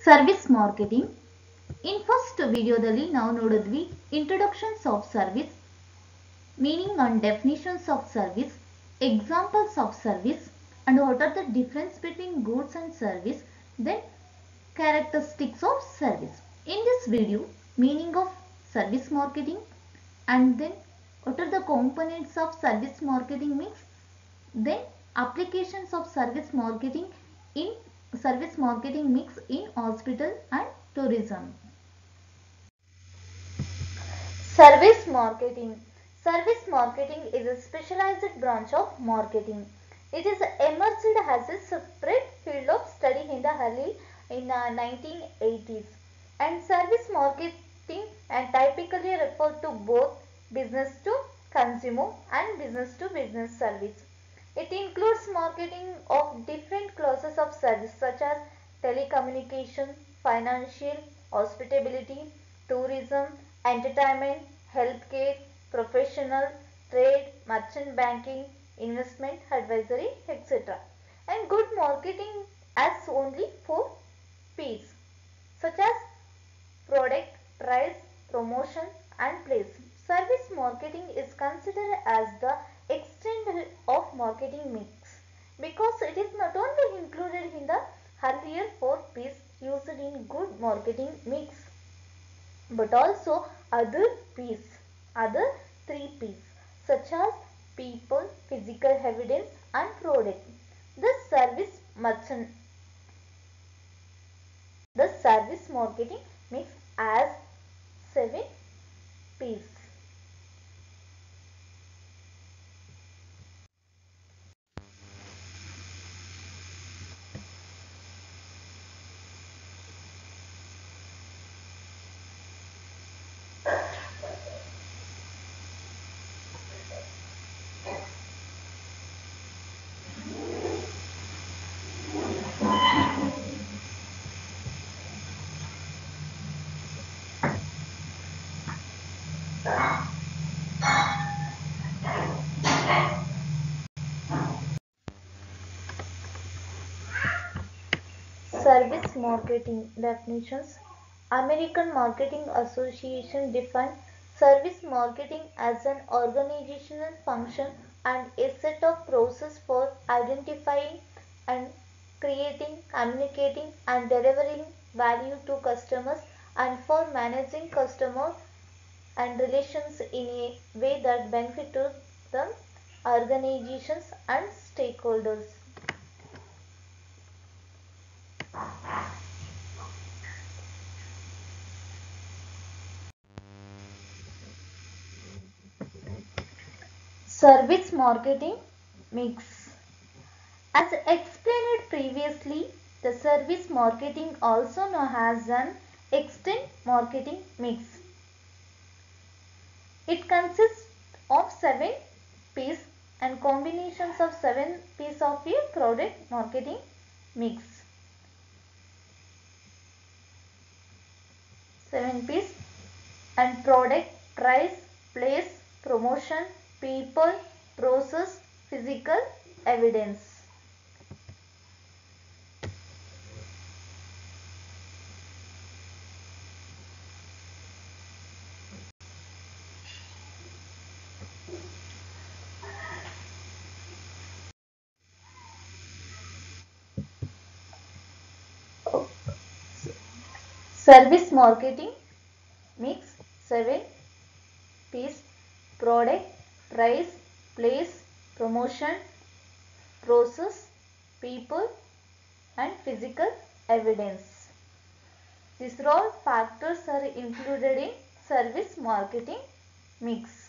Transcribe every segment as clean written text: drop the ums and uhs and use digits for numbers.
Service marketing. In first ವಿಡಿಯೋದಲ್ಲಿ ನಾವು ನೋಡಿದ್ವಿ introductions of service, meaning and definitions of service, examples of service, and what are the difference between goods and service, then characteristics of service. In this video, meaning of service marketing, and then what are the components of service marketing mix, then applications of service marketing mix in hospital and tourism. Service marketing. Service marketing is a specialized branch of marketing. It is emerged as a separate field of study in the early 1980s. And service marketing typically refer to both business to consumer and business to business service. It includes marketing of different classes of service such as telecommunication, financial, hospitality, tourism, entertainment, healthcare, professional, trade, merchant banking, investment, advisory, etc. And good marketing has only 4 P's such as product, price, promotion and place. Service marketing is considered as the extent of marketing mix because it is not only included in the earlier 4 P's used in good marketing mix but also other P's, other 3 P's such as people, physical evidence and product. The service marketing mix has 7 P's. Service marketing definitions. American Marketing Association defines service marketing as an organizational function and a set of processes for identifying and creating, communicating and delivering value to customers and for managing customer and relations in a way that benefit to the organizations and stakeholders. Service marketing mix. As explained previously, the service marketing also known as an extend marketing mix. It consists of 7 P's and combinations of 7 P's of a product marketing mix. 7 P's and product, price, place, promotion, people, process, physical, evidence. Service marketing mix 7 P's: product, price, place, promotion, process, people and physical evidence. These all factors are included in service marketing mix.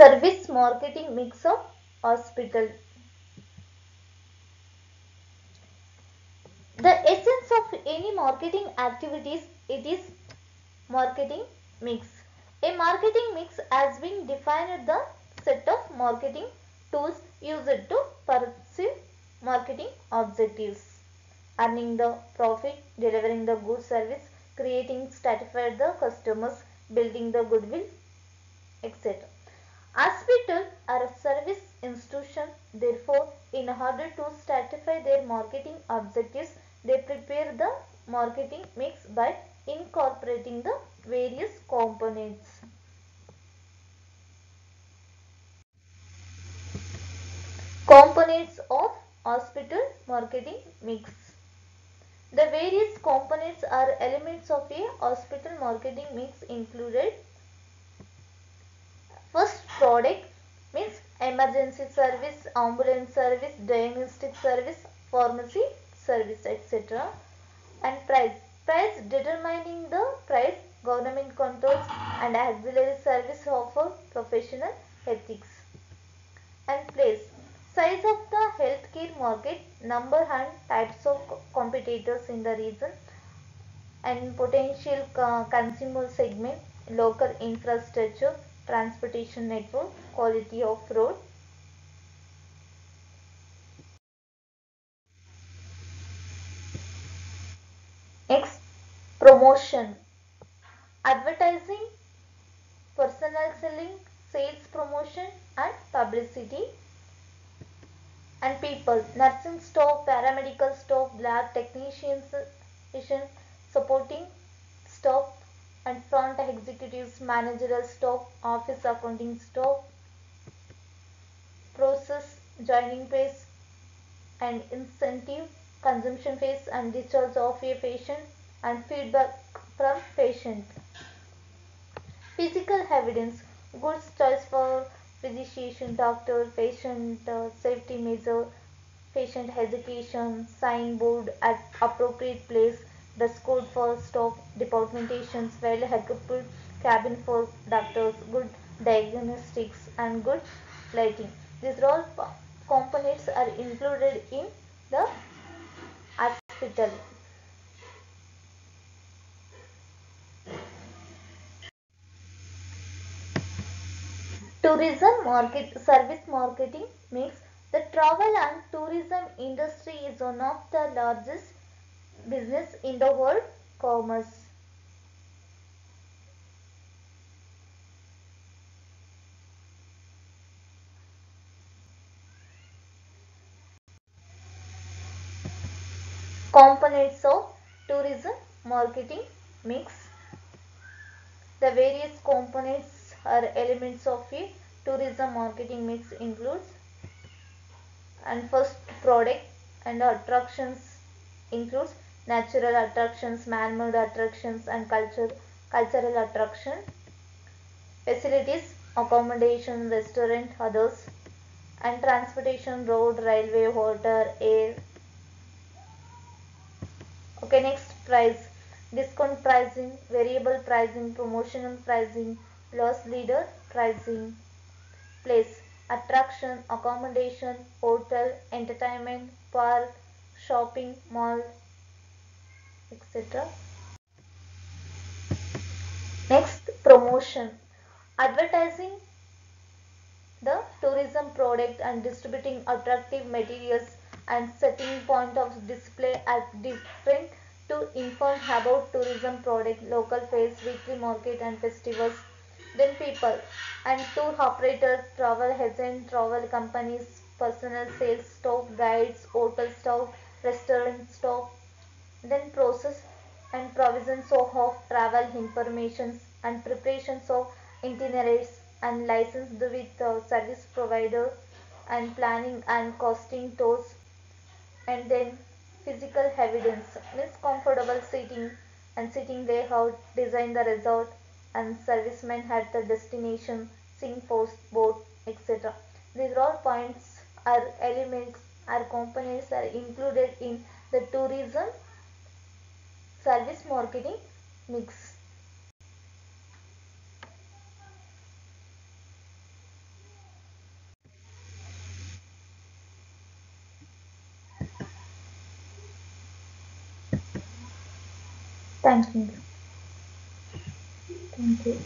Service marketing mix of hospital. The essence of any marketing activities, it is marketing mix. A marketing mix has been defined the set of marketing tools used to pursue marketing objectives. Earning the profit, delivering the good service, creating satisfied the customers, building the goodwill, etc. Hospitals are a service institution, therefore, in order to stratify their marketing objectives, they prepare the marketing mix by incorporating the various components. Components of hospital marketing mix. The various components or elements of a hospital marketing mix included: first, product means emergency service, ambulance service, diagnostic service, pharmacy service, etc. And price. Price determining the price, government controls and auxiliary service offer professional ethics. And place. Size of the healthcare market, number and types of competitors in the region, and potential consumer segment, local infrastructure, transportation network, quality of road. Next, promotion. Advertising, personal selling, sales promotion and publicity. And people, nursing staff, paramedical staff, lab technicians, supporting staff, and front executives, managerial staff, office accounting staff. Process, joining phase and incentive, consumption phase and discharge of a patient, and feedback from patient. Physical evidence, goods choice for physician, doctor, patient safety measure, patient education, signboard at appropriate place, dress code for staff, departmentations, well equipped cabin for doctors, good diagnostics and good lighting. These all components are included in the hospital. Tourism market service marketing means the travel and tourism industry is one of the largest business in the world commerce. Components of tourism marketing mix. The various components or elements of a tourism marketing mix includes: and first, product and attractions includes natural attractions, man-made attractions and cultural attraction. Facilities, accommodation, restaurant, others. And transportation, road, railway, water, air. Okay, next, price. Discount pricing, variable pricing, promotional pricing, loss leader pricing. Place, attraction, accommodation, hotel, entertainment, park, shopping, mall, etc. Next, promotion. Advertising the tourism product and distributing attractive materials and setting point of display at different to inform about tourism product, local fairs, weekly market and festivals. Then people and tour operators, travel agents, travel companies, personal sales staff, guides, hotel staff, restaurant staff. Then process and provisions of travel information and preparations of itineraries and licensed with service provider and planning and costing tours. And then physical evidence means comfortable seating and sitting layout, design the resort and servicemen at the destination, seeing post board, etc. These all points are elements or components are included in the tourism service marketing mix. Thank you. Thank you.